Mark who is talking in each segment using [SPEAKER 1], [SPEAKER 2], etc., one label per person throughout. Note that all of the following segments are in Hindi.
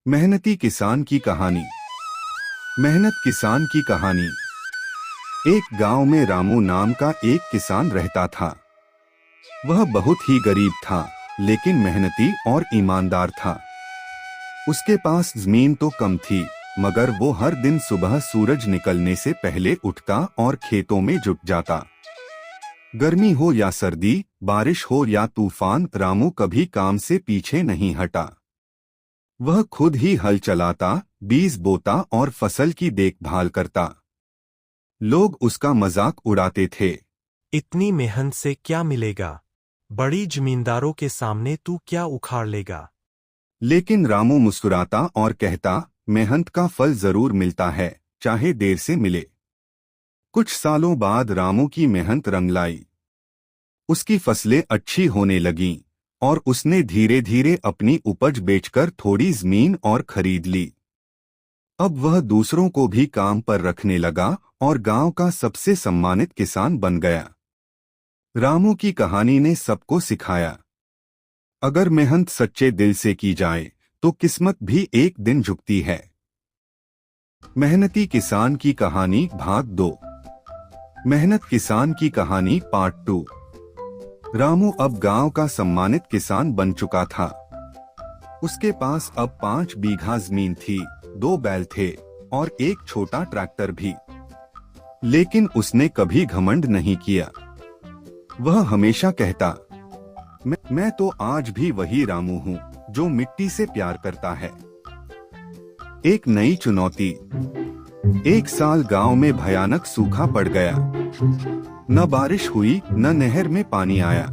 [SPEAKER 1] मेहनती किसान की कहानी। मेहनत किसान की कहानी। एक गांव में रामू नाम का एक किसान रहता था। वह बहुत ही गरीब था, लेकिन मेहनती और ईमानदार था। उसके पास जमीन तो कम थी, मगर वो हर दिन सुबह सूरज निकलने से पहले उठता और खेतों में जुट जाता। गर्मी हो या सर्दी, बारिश हो या तूफान, रामू कभी काम से पीछे नहीं हटा। वह खुद ही हल चलाता, बीज बोता और फसल की देखभाल करता। लोग उसका मजाक उड़ाते थे।
[SPEAKER 2] इतनी मेहनत से क्या मिलेगा? बड़ी जमींदारों के सामने तू क्या उखाड़ लेगा?
[SPEAKER 1] लेकिन रामू मुस्कुराता और कहता, मेहनत का फल जरूर मिलता है, चाहे देर से मिले। कुछ सालों बाद रामू की मेहनत रंग लाई। उसकी फसलें अच्छी होने लगीं और उसने धीरे धीरे अपनी उपज बेचकर थोड़ी जमीन और खरीद ली। अब वह दूसरों को भी काम पर रखने लगा और गांव का सबसे सम्मानित किसान बन गया। रामू की कहानी ने सबको सिखाया, अगर मेहनत सच्चे दिल से की जाए तो किस्मत भी एक दिन झुकती है। मेहनती किसान की कहानी भाग 2। मेहनत किसान की कहानी पार्ट 2। रामू अब गांव का सम्मानित किसान बन चुका था। उसके पास अब 5 बीघा जमीन थी, 2 बैल थे और एक छोटा ट्रैक्टर भी। लेकिन उसने कभी घमंड नहीं किया। वह हमेशा कहता, मैं तो आज भी वही रामू हूँ जो मिट्टी से प्यार करता है। एक नई चुनौती। एक साल गांव में भयानक सूखा पड़ गया। न बारिश हुई, न नहर में पानी आया।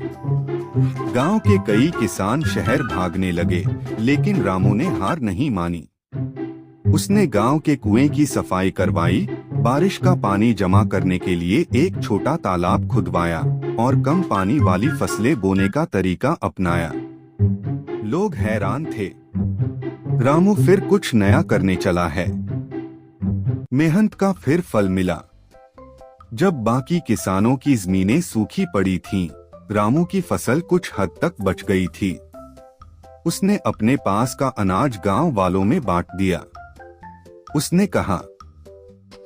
[SPEAKER 1] गांव के कई किसान शहर भागने लगे, लेकिन रामू ने हार नहीं मानी। उसने गांव के कुएं की सफाई करवाई, बारिश का पानी जमा करने के लिए एक छोटा तालाब खुदवाया और कम पानी वाली फसलें बोने का तरीका अपनाया। लोग हैरान थे, रामू फिर कुछ नया करने चला है। मेहनत का फिर फल मिला। जब बाकी किसानों की जमीनें सूखी पड़ी थीं, रामू की फसल कुछ हद तक बच गई थी। उसने अपने पास का अनाज गांव वालों में बांट दिया। उसने कहा,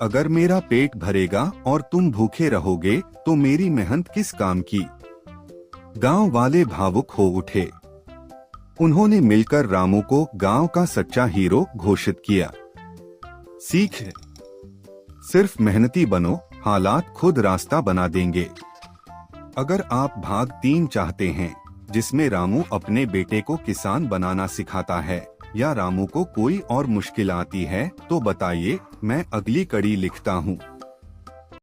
[SPEAKER 1] अगर मेरा पेट भरेगा और तुम भूखे रहोगे तो मेरी मेहनत किस काम की। गांव वाले भावुक हो उठे। उन्होंने मिलकर रामू को गांव का सच्चा हीरो घोषित किया। सीख है, सिर्फ मेहनती बनो, हालात खुद रास्ता बना देंगे। अगर आप भाग 3 चाहते हैं, जिसमें रामू अपने बेटे को किसान बनाना सिखाता है, या रामू को कोई और मुश्किल आती है, तो बताइए, मैं अगली कड़ी लिखता हूँ।